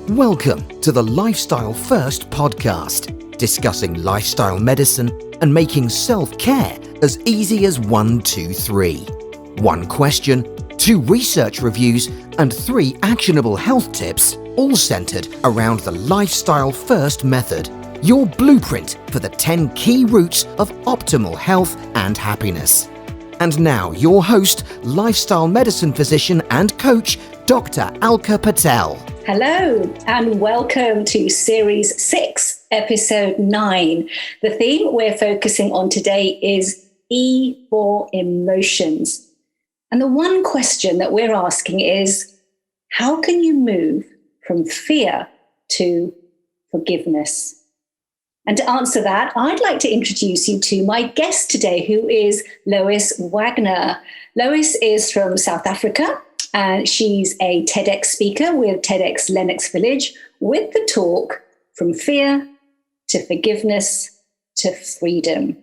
Welcome to the Lifestyle First podcast, discussing lifestyle medicine and making self-care as easy as 1, 2, 3. 1 question, 2 research reviews, and 3 actionable health tips, all centered around the Lifestyle First method, your blueprint for the 10 key routes of optimal health and happiness. And now your host, lifestyle medicine physician and coach, Dr. Alka Patel. Hello and welcome to Series 6, Episode 9. The theme we're focusing on today is E for emotions. And the one question that we're asking is, how can you move from fear to forgiveness? And to answer that, I'd like to introduce you to my guest today, who is Lois Wagner. Lois is from South Africa, and she's a TEDx speaker with TEDxLenoxVillage with the talk From Fear to Forgiveness to Freedom.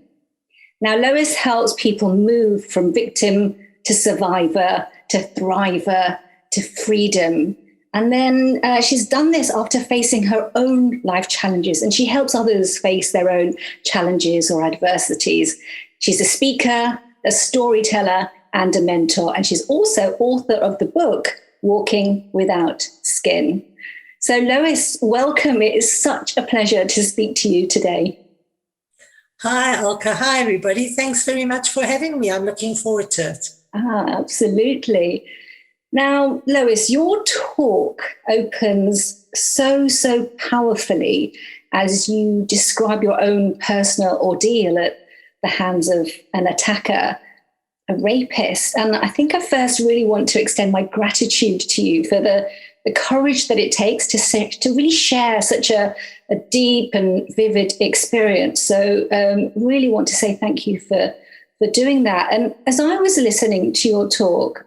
Now, Lois helps people move from victim to survivor to thriver to freedom. And then she's done this after facing her own life challenges, and she helps others face their own challenges or adversities. She's a speaker, a storyteller, and a mentor. And she's also author of the book, Walking Without Skin. So Lois, welcome. It is such a pleasure to speak to you today. Hi, Alka. Hi, everybody. Thanks very much for having me. I'm looking forward to it. Absolutely. Now, Lois, your talk opens so powerfully as you describe your own personal ordeal at the hands of an attacker, a rapist. And I think I first really want to extend my gratitude to you for the courage that it takes to really share such a deep and vivid experience. So really want to say thank you for doing that. And as I was listening to your talk,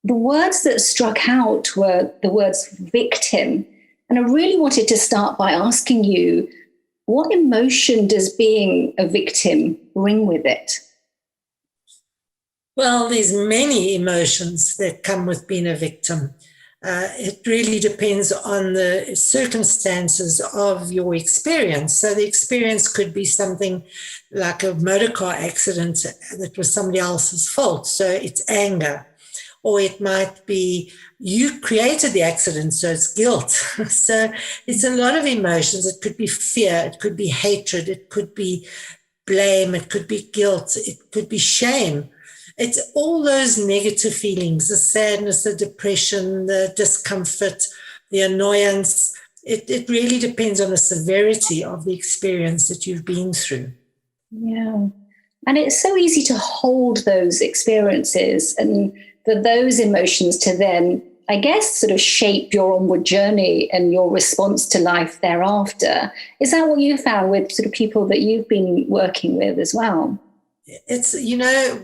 the words that struck out were the words victim. And I really wanted to start by asking you, what emotion does being a victim bring with it? Well, there's many emotions that come with being a victim. It really depends on the circumstances of your experience. So the experience could be something like a motor car accident that was somebody else's fault. So it's anger. Or it might be you created the accident, so it's guilt. So it's a lot of emotions. It could be fear. It could be hatred. It could be blame. It could be guilt. It could be shame. It's all those negative feelings, the sadness, the depression, the discomfort, the annoyance. It really depends on the severity of the experience that you've been through. Yeah. And it's so easy to hold those experiences and for those emotions to then, I guess, sort of shape your onward journey and your response to life thereafter. Is that what you found with sort of people that you've been working with as well? It's, a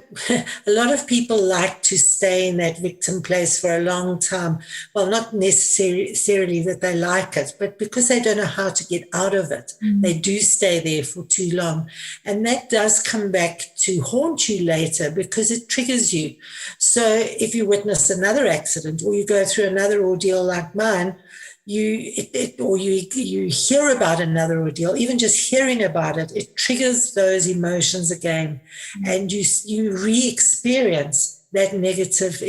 lot of people like to stay in that victim place for a long time. Well, not necessarily that they like it, but because they don't know how to get out of it. They do stay there for too long. And that does come back to haunt you later because it triggers you. So if you witness another accident or you go through another ordeal like mine, you hear about another ordeal, even just hearing about it, it triggers those emotions again, and you re-experience that negative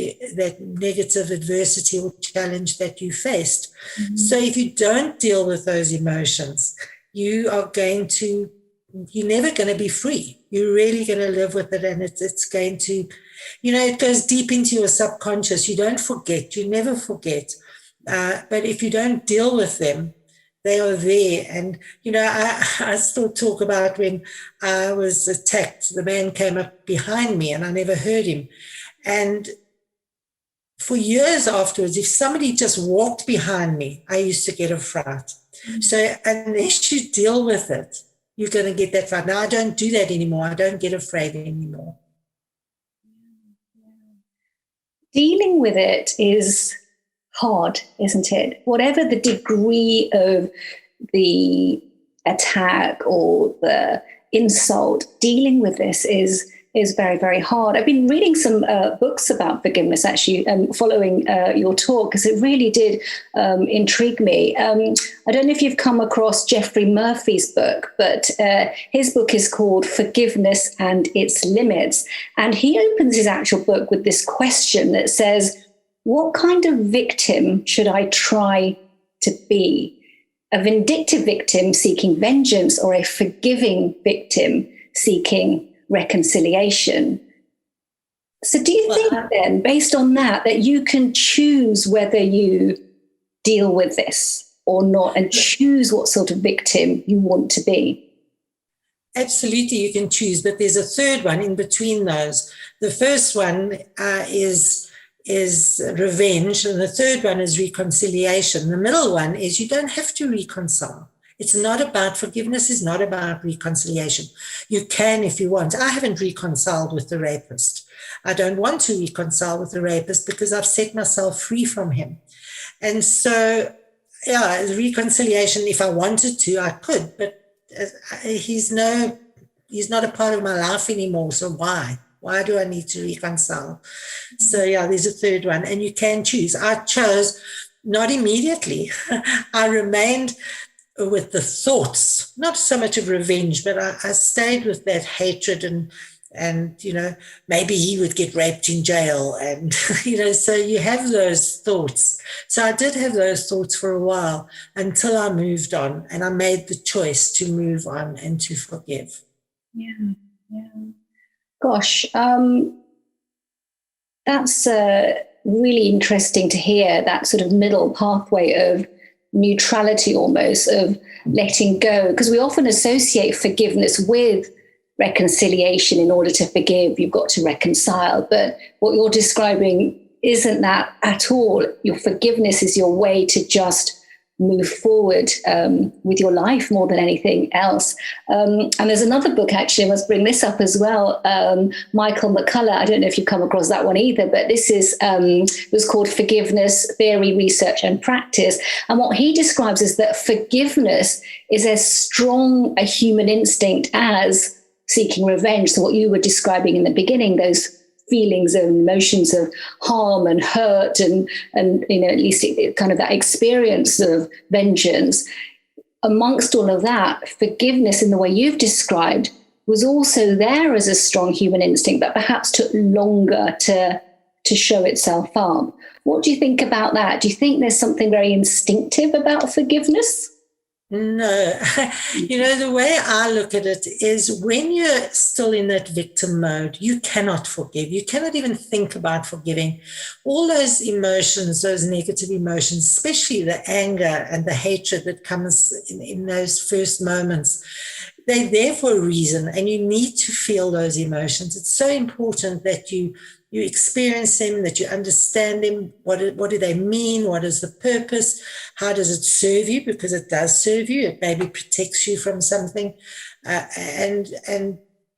adversity or challenge that you faced. So if you don't deal with those emotions, you're never going to be free. You're really going to live with it, and it's going to, it goes deep into your subconscious. You don't forget. You never forget. But if you don't deal with them, they are there. And, I still talk about when I was attacked, the man came up behind me and I never heard him. And for years afterwards, if somebody just walked behind me, I used to get a fright. So unless you deal with it, you're going to get that fright. Now, I don't do that anymore. I don't get afraid anymore. Dealing with it is hard, isn't it? Whatever the degree of the attack or the insult, dealing with this is is very, very hard. I've been reading some books about forgiveness, actually, following your talk, because it really did intrigue me. I don't know if you've come across Geoffrey Murphy's book, but his book is called Forgiveness and Its Limits. And he opens his actual book with this question that says, what kind of victim should I try to be? A vindictive victim seeking vengeance, or a forgiving victim seeking reconciliation? So do you think then, based on that, that you can choose whether you deal with this or not, and choose what sort of victim you want to be? Absolutely, you can choose, but there's a third one in between those. The first one is revenge, and the third one is reconciliation. The middle one is you don't have to reconcile. It's not about forgiveness, is not about reconciliation. You can if you want. I haven't reconciled with the rapist. I don't want to reconcile with the rapist because I've set myself free from him. And so, yeah, reconciliation, if I wanted to, I could, but he's not a part of my life anymore. So why? Why do I need to reconcile? So, yeah, there's a third one, and you can choose. I chose not immediately. I remained with the thoughts, not so much of revenge, but I stayed with that hatred and maybe he would get raped in jail, and so you have those thoughts. So I did have those thoughts for a while until I moved on, and I made the choice to move on and to forgive. Yeah. Gosh, that's really interesting to hear, that sort of middle pathway of neutrality, almost, of letting go, because we often associate forgiveness with reconciliation. In order to forgive, you've got to reconcile, but what you're describing isn't that at all. Your forgiveness is your way to just move forward with your life more than anything else. And there's another book, actually, I must bring this up as well, Michael McCullough. I don't know if you've come across that one either, but this is was called Forgiveness, Theory, Research and Practice. And what he describes is that forgiveness is as strong a human instinct as seeking revenge. So what you were describing in the beginning, those feelings and emotions of harm and hurt and at least kind of that experience of vengeance. Amongst all of that, forgiveness, in the way you've described, was also there as a strong human instinct, but perhaps took longer to show itself up. What do you think about that? Do you think there's something very instinctive about forgiveness? No. The way I look at it is, when you're still in that victim mode, you cannot forgive. You cannot even think about forgiving. All those emotions, those negative emotions, especially the anger and the hatred that comes in those first moments, they're there for a reason, and you need to feel those emotions. It's so important that you experience them, that you understand them. What do they mean? What is the purpose? How does it serve you? Because it does serve you. It maybe protects you from something.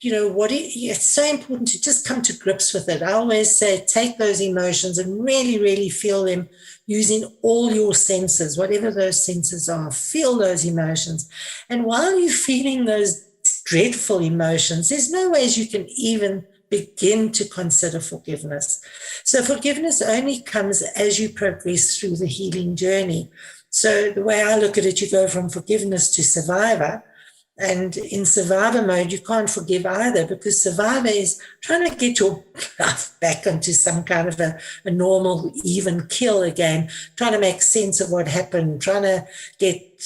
It's so important to just come to grips with it. I always say, take those emotions and really, really feel them using all your senses, whatever those senses are. Feel those emotions. And while you're feeling those dreadful emotions, there's no ways you can even begin to consider forgiveness. So forgiveness only comes as you progress through the healing journey. So the way I look at it, you go from forgiveness to survivor. And in survivor mode, you can't forgive either, because survivor is trying to get your life back into some kind of a normal, even kill again, trying to make sense of what happened, trying to get,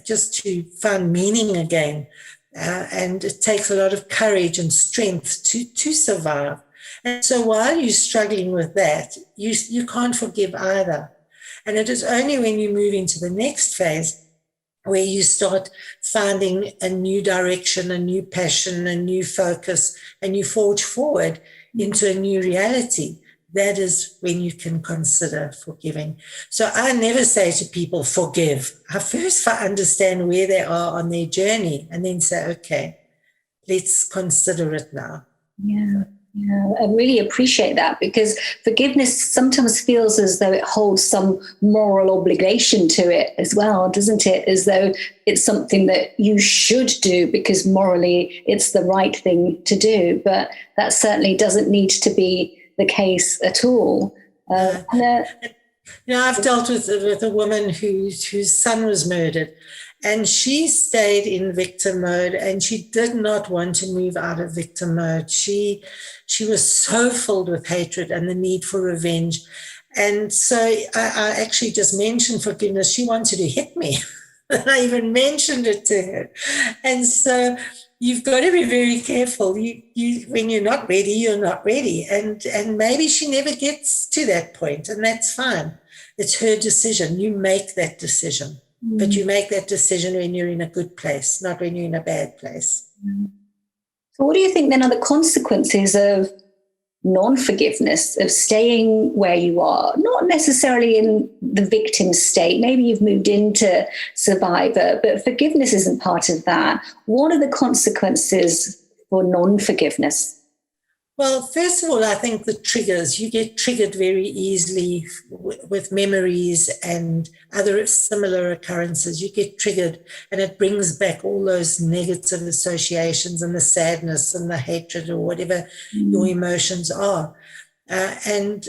just to find meaning again. And it takes a lot of courage and strength to survive. And so while you're struggling with that, you can't forgive either. And it is only when you move into the next phase where you start finding a new direction, a new passion, a new focus, and you forge forward into a new reality. That is when you can consider forgiving. So I never say to people, forgive. I first understand where they are on their journey, and then say, okay, let's consider it now. Yeah. Yeah, I really appreciate that, because forgiveness sometimes feels as though it holds some moral obligation to it as well, doesn't it? As though it's something that you should do because morally it's the right thing to do. But that certainly doesn't need to be the case at all. I've dealt with a woman whose son was murdered, and she stayed in victim mode, and she did not want to move out of victim mode. She was so filled with hatred and the need for revenge. And so I actually just mentioned forgiveness. She wanted to hit me. And I even mentioned it to her. And so you've got to be very careful. You when you're not ready, you're not ready. And maybe she never gets to that point, and that's fine. It's her decision. You make that decision. But you make that decision when you're in a good place, not when you're in a bad place. So what do you think then are the consequences of non-forgiveness, of staying where you are, not necessarily in the victim state? Maybe you've moved into survivor, but forgiveness isn't part of that. What are the consequences for non-forgiveness? Well, first of all, I think the triggers, you get triggered very easily with memories and other similar occurrences. You get triggered, and it brings back all those negative associations and the sadness and the hatred or whatever your emotions are. And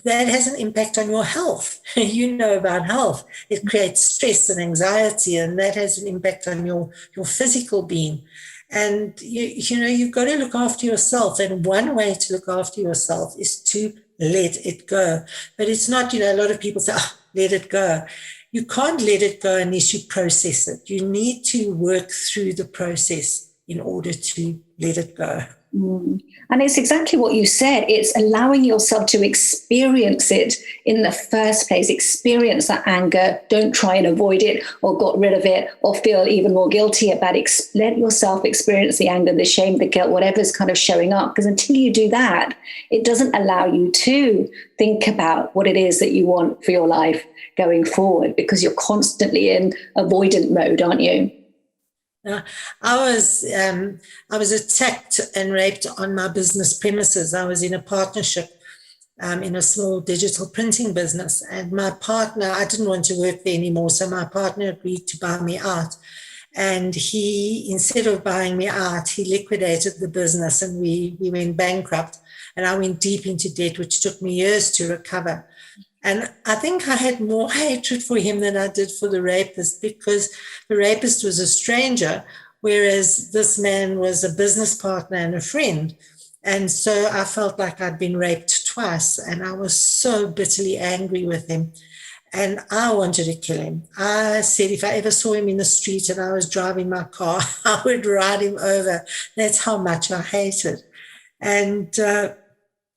that has an impact on your health. You know about health. It creates stress and anxiety, and that has an impact on your physical being. And, you've got to look after yourself. And one way to look after yourself is to let it go. But it's not, a lot of people say, let it go. You can't let it go unless you process it. You need to work through the process in order to let it go. And it's exactly what you said. It's allowing yourself to experience it in the first place, experience that anger. Don't try and avoid it or got rid of it or feel even more guilty about it. Let yourself experience the anger, the shame, the guilt, whatever's kind of showing up. Because until you do that, it doesn't allow you to think about what it is that you want for your life going forward, because you're constantly in avoidant mode, aren't you? I was attacked and raped on my business premises. I was in a partnership in a small digital printing business, and my partner, I didn't want to work there anymore, so my partner agreed to buy me out. And he, instead of buying me out, he liquidated the business, and we went bankrupt, and I went deep into debt, which took me years to recover. And I think I had more hatred for him than I did for the rapist, because the rapist was a stranger, whereas this man was a business partner and a friend. And so I felt like I'd been raped twice, and I was so bitterly angry with him. And I wanted to kill him. I said if I ever saw him in the street and I was driving my car, I would ride him over. That's how much I hated. And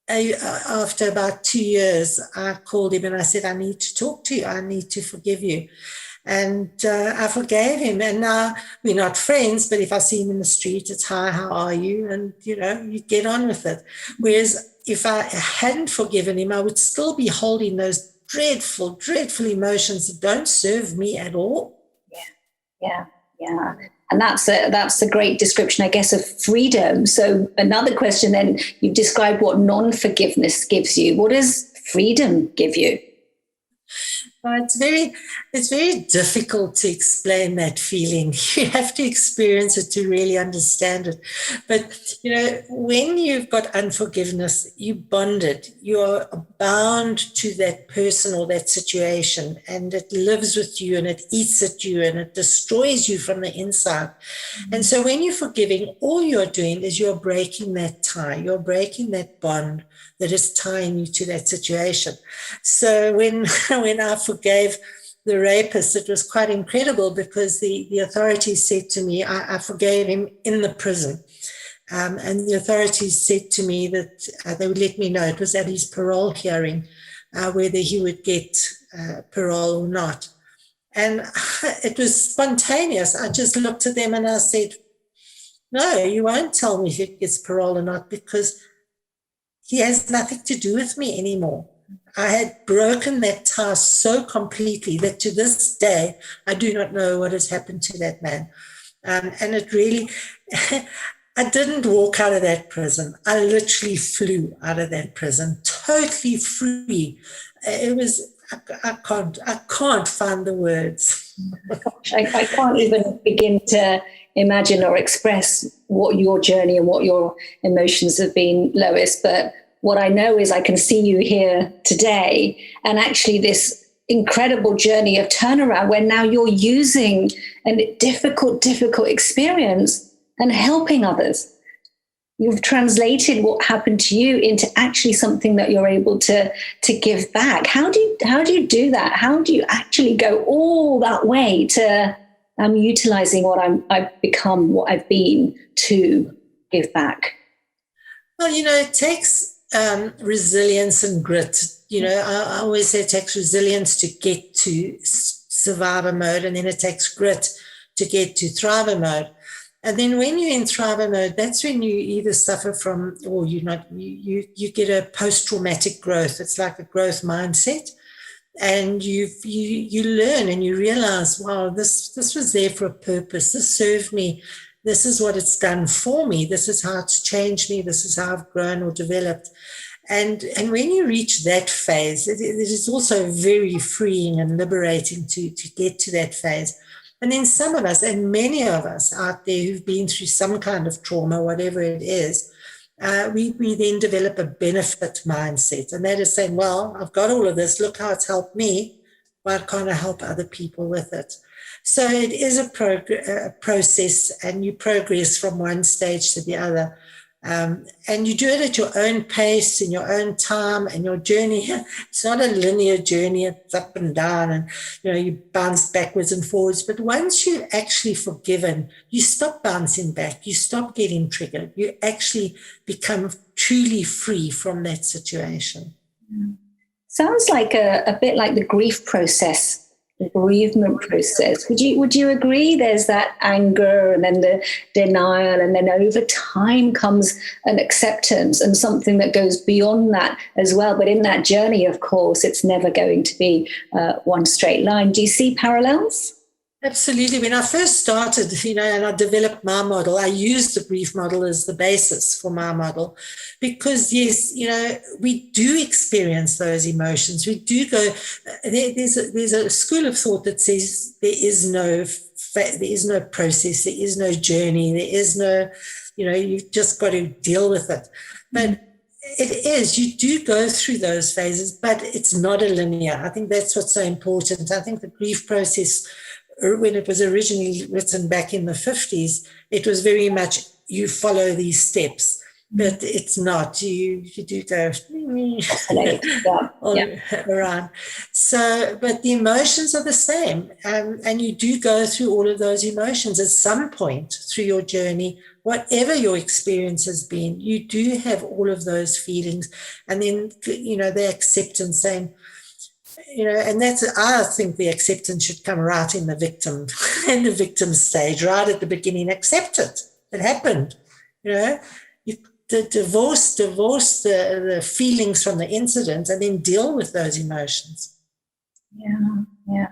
after about 2 years, I called him and I said, I need to talk to you. I need to forgive you. And I forgave him. And now we're not friends, but if I see him in the street, it's hi, how are you? And, you get on with it. Whereas if I hadn't forgiven him, I would still be holding those dreadful, dreadful emotions that don't serve me at all. Yeah. And that's a great description, I guess, of freedom. So another question then, you've described what non-forgiveness gives you. What does freedom give you? It's very difficult to explain that feeling. You have to experience it to really understand it. But, when you've got unforgiveness, you bonded. You're bound to that person or that situation, and it lives with you and it eats at you and it destroys you from the inside. Mm-hmm. And so when you're forgiving, all you're doing is you're breaking that tie. You're breaking that bond that is tying you to that situation. So when I forgave the rapist, it was quite incredible, because the authorities said to me, I forgave him in the prison. And the authorities said to me that they would let me know, it was at his parole hearing, whether he would get parole or not. And it was spontaneous. I just looked at them and I said, no, you won't tell me if he gets parole or not, because he has nothing to do with me anymore. I had broken that tie so completely that to this day, I do not know what has happened to that man. And it really, I didn't walk out of that prison. I literally flew out of that prison, totally free. It was, I can't find the words. Gosh, I can't even begin to imagine or express what your journey and what your emotions have been, Lois. But what I know is I can see you here today, and actually this incredible journey of turnaround where now you're using a difficult experience and helping others. You've translated what happened to you into actually something that you're able to give back. How do you do that? How do you actually go all that way to utilizing what I've become, what I've been, to give back? Well, it takes resilience and grit. I always say it takes resilience to get to survivor mode, and then it takes grit to get to thriver mode. And then when you're in thriver mode, that's when you either suffer from, or you get a post-traumatic growth. It's like a growth mindset. And you learn and you realize, wow, this was there for a purpose. This served me. This is what it's done for me. This is how it's changed me. This is how I've grown or developed. And when you reach that phase, it is also very freeing and liberating to get to that phase. And then some of us, and many of us out there who've been through some kind of trauma, whatever it is, we then develop a benefit mindset. And that is saying, well, I've got all of this. Look how it's helped me. Why can't I help other people with it? So it is a process, and you progress from one stage to the other. And you do it at your own pace, in your own time, and your journey. It's not a linear journey. It's up and down, and you bounce backwards and forwards. But once you're actually forgiven, you stop bouncing back. You stop getting triggered. You actually become truly free from that situation. Sounds like a bit like the grief process, the bereavement process. Would you agree? There's that anger, and then the denial, and then over time comes an acceptance and something that goes beyond that as well. But in that journey, of course, it's never going to be one straight line. Do you see parallels? Absolutely. When I first started, and I developed my model, I used the grief model as the basis for my model, because yes, we do experience those emotions. We do go. There's a school of thought that says there is no process, there is no journey, there is no, you've just got to deal with it. But it is, you do go through those phases, but it's not a linear. I think that's what's so important. I think the grief process, when it was originally written back in the 50s, it was very much you follow these steps, but it's not. You do go around. So, but the emotions are the same, and you do go through all of those emotions at some point through your journey. Whatever your experience has been, you do have all of those feelings, and then the acceptance, saying, and I think the acceptance should come right in the victim stage, right at the beginning. Accept it. It happened. You divorce the feelings from the incident, and then deal with those emotions. Yeah.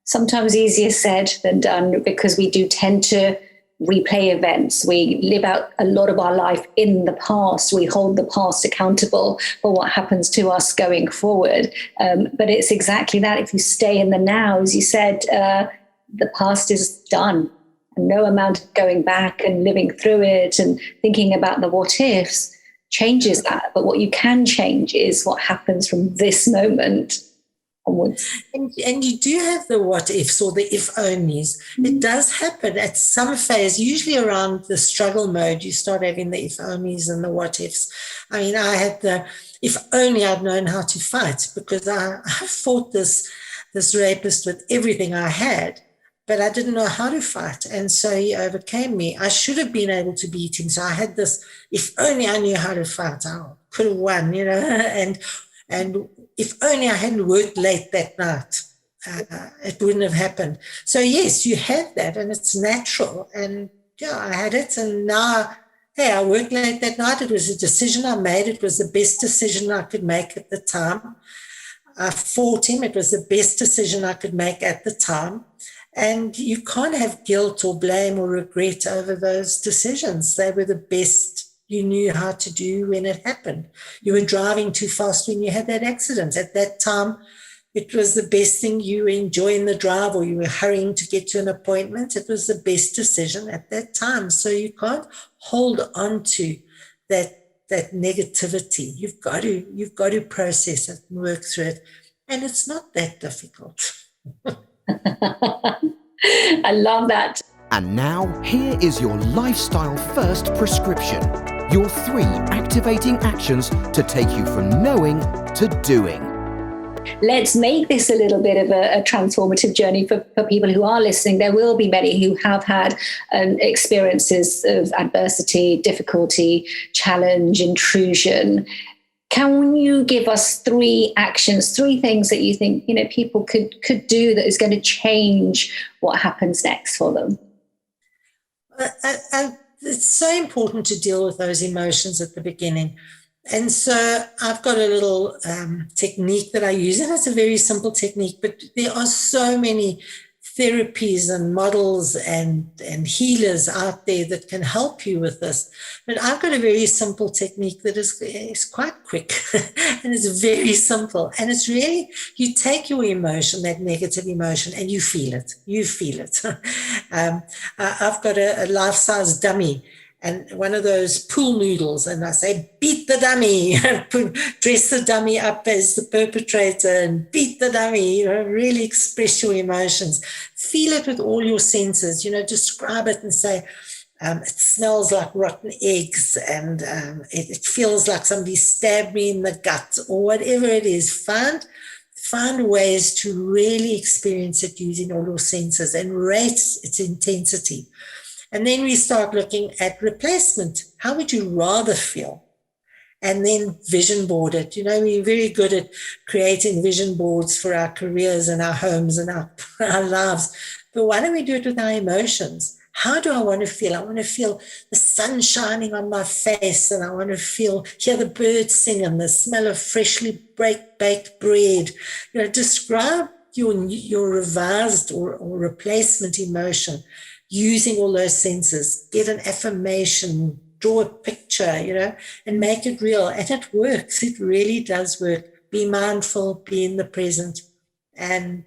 Sometimes easier said than done, because we do tend to replay events. We live out a lot of our life in the past. We hold the past accountable for what happens to us going forward. But it's exactly that. If you stay in the now, as you said, the past is done. And no amount of going back and living through it and thinking about the what ifs changes that. But what you can change is what happens from this moment onwards. And you do have the what ifs or the if onlys. It does happen at some phase, usually around the struggle mode. You start having the if onlys and the what ifs. I mean, I had the if only I'd known how to fight, because I fought this rapist with everything I had, but I didn't know how to fight. And so he overcame me. I should have been able to beat him. So I had this, if only I knew how to fight, I could have won, and if only I hadn't worked late that night, it wouldn't have happened. So yes, you have that, and it's natural. And I had it, and now, hey, I worked late that night. It was a decision I made. It was the best decision I could make at the time. I fought him. It was the best decision I could make at the time. And you can't have guilt or blame or regret over those decisions. They were the best you knew how to do when it happened. You were driving too fast when you had that accident. At that time, it was the best thing. You were enjoying the drive, or you were hurrying to get to an appointment. It was the best decision at that time. So you can't hold on to that negativity. You've got to process it and work through it. And it's not that difficult. I love that. And now, here is your Lifestyle First prescription. Your 3 activating actions to take you from knowing to doing. Let's make this a little bit of a transformative journey for people who are listening. There will be many who have had experiences of adversity, difficulty, challenge, intrusion. Can you give us 3 actions, 3 things that you think, people could do that is going to change what happens next for them? It's so important to deal with those emotions at the beginning. And so I've got a little technique that I use, and it's a very simple technique, but there are so many therapies and models and healers out there that can help you with this. But I've got a very simple technique that is quite quick and it's very simple. And it's really, you take your emotion, that negative emotion, and you feel it. You feel it. I've got a life-size dummy and one of those pool noodles, and I say, beat the dummy, dress the dummy up as the perpetrator and beat the dummy, really express your emotions. Feel it with all your senses, describe it and say, it smells like rotten eggs, and it feels like somebody stabbed me in the gut, or whatever it is. Find ways to really experience it using all your senses and rate its intensity. And then we start looking at replacement. How would you rather feel? And then vision board it. We're very good at creating vision boards for our careers and our homes and our lives. But why don't we do it with our emotions? How do I want to feel? I want to feel the sun shining on my face, and I want to hear the birds sing and the smell of freshly baked bread. Describe your revised or replacement emotion using all those senses. Get an affirmation, draw a picture, and make it real. And it works. It really does work. Be mindful, be in the present, and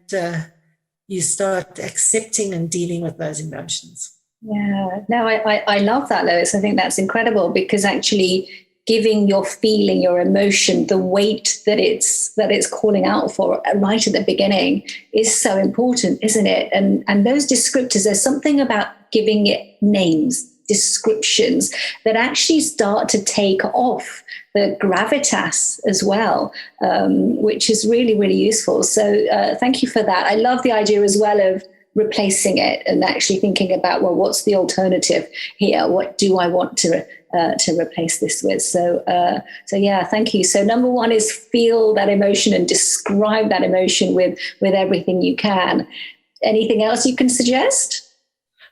you start accepting and dealing with those emotions. Yeah, no, I love that, Lois. I think that's incredible, because actually giving your feeling, your emotion, the weight that it's calling out for right at the beginning is so important, isn't it? And those descriptors, there's something about giving it names, descriptions, that actually start to take off the gravitas as well, which is really, really useful. So thank you for that. I love the idea as well of replacing it and actually thinking about, well, what's the alternative here? What do I want to replace this with? So yeah, thank you. So number 1 is feel that emotion and describe that emotion with everything you can. Anything else you can suggest?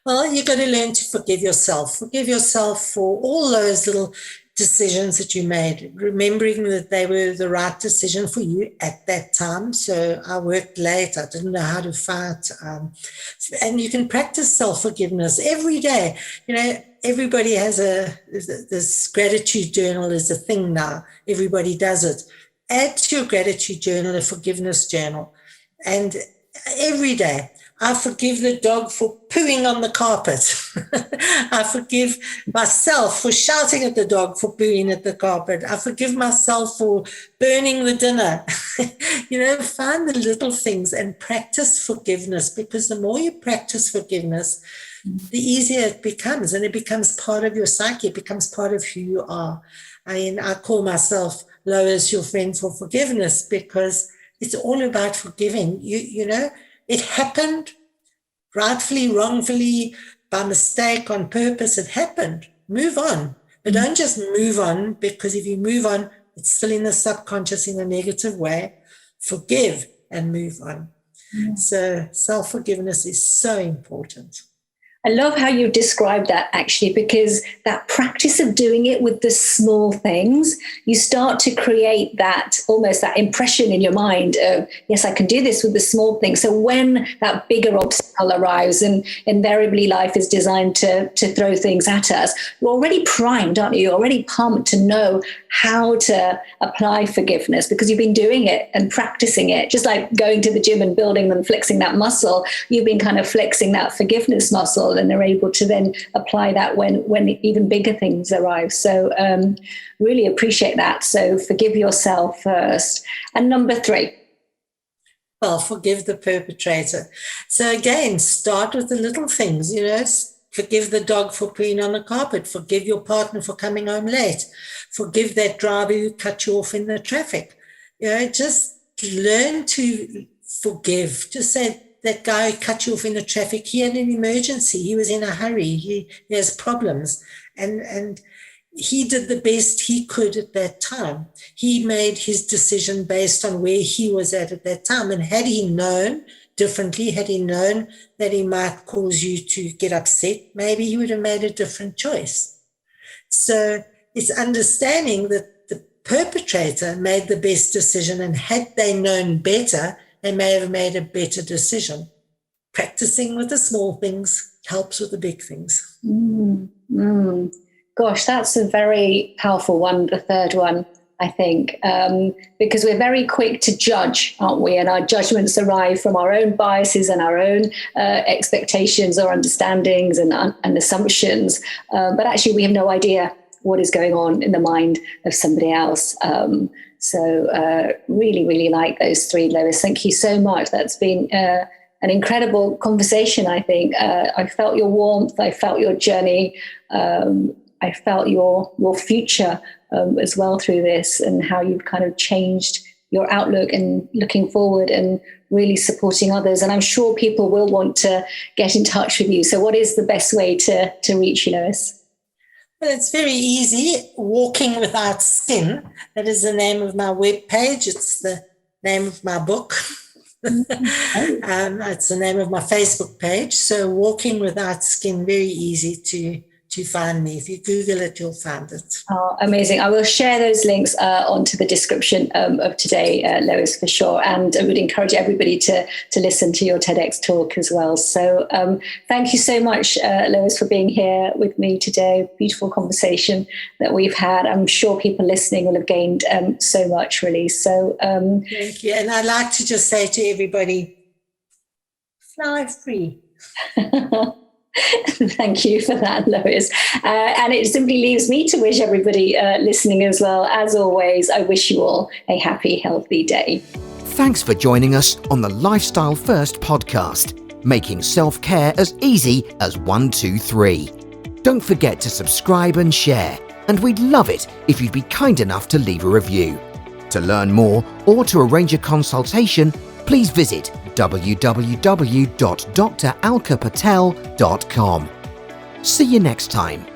Well, you've got to learn to forgive yourself. Forgive yourself for all those little decisions that you made, remembering that they were the right decision for you at that time. So I worked late. I didn't know how to fight. And you can practice self-forgiveness every day. Everybody has this gratitude journal is a thing now. Everybody does it. Add to your gratitude journal a forgiveness journal. And every day, I forgive the dog for pooing on the carpet. I forgive myself for shouting at the dog for pooing at the carpet. I forgive myself for burning the dinner. Find the little things and practice forgiveness, because the more you practice forgiveness, the easier it becomes, and it becomes part of your psyche. It becomes part of who you are. I call myself Lois, your friend for forgiveness, because it's all about forgiving. It happened, rightfully, wrongfully, by mistake, on purpose. It happened. Move on. But don't just move on, because if you move on, it's still in the subconscious in a negative way. Forgive and move on. Yeah. So self-forgiveness is so important. I love how you described that, actually, because that practice of doing it with the small things, you start to create that almost that impression in your mind of, yes, I can do this with the small things. So when that bigger obstacle arrives, and invariably life is designed to throw things at us, you're already primed, aren't you? You're already pumped to know how to apply forgiveness because you've been doing it and practicing it. Just like going to the gym and building and flexing that muscle, you've been kind of flexing that forgiveness muscle, and they're able to then apply that when even bigger things arrive. So really appreciate that. So forgive yourself first. And number 3. Well, forgive the perpetrator. So again, start with the little things, forgive the dog for peeing on the carpet, forgive your partner for coming home late, forgive that driver who cut you off in the traffic. Just learn to forgive. Just say, that guy who cut you off in the traffic, he had an emergency. He was in a hurry. He has problems. And he did the best he could at that time. He made his decision based on where he was at that time. And had he known differently, had he known that he might cause you to get upset, maybe he would have made a different choice. So it's understanding that the perpetrator made the best decision, and had they known better, they may have made a better decision. Practicing with the small things helps with the big things. Gosh, that's a very powerful one, the third one, I think, because we're very quick to judge, aren't we? And our judgments arrive from our own biases and our own expectations or understandings and assumptions. But actually, we have no idea what is going on in the mind of somebody else. So really, really like those 3, Lois. Thank you so much. That's been an incredible conversation, I think. I felt your warmth. I felt your journey. I felt your future as well through this, and how you've kind of changed your outlook and looking forward and really supporting others. And I'm sure people will want to get in touch with you. So what is the best way to reach you, Lois? Well, it's very easy. Walking Without Skin. That is the name of my webpage. It's the name of my book. It's the name of my Facebook page. So Walking Without Skin, very easy to find me. If you Google it, you'll find it. Oh, amazing. I will share those links onto the description of today, Lois, for sure. And I would encourage everybody to listen to your TEDx talk as well. So thank you so much, Lois, for being here with me today. Beautiful conversation that we've had. I'm sure people listening will have gained so much, really. So thank you. And I'd like to just say to everybody, fly free. Thank you for that, Lois. And it simply leaves me to wish everybody listening as well. As always, I wish you all a happy, healthy day. Thanks for joining us on the Lifestyle First podcast, making self-care as easy as 1, 2, 3. Don't forget to subscribe and share, and we'd love it if you'd be kind enough to leave a review. To learn more or to arrange a consultation, please visit www.dralkapatel.com. See you next time.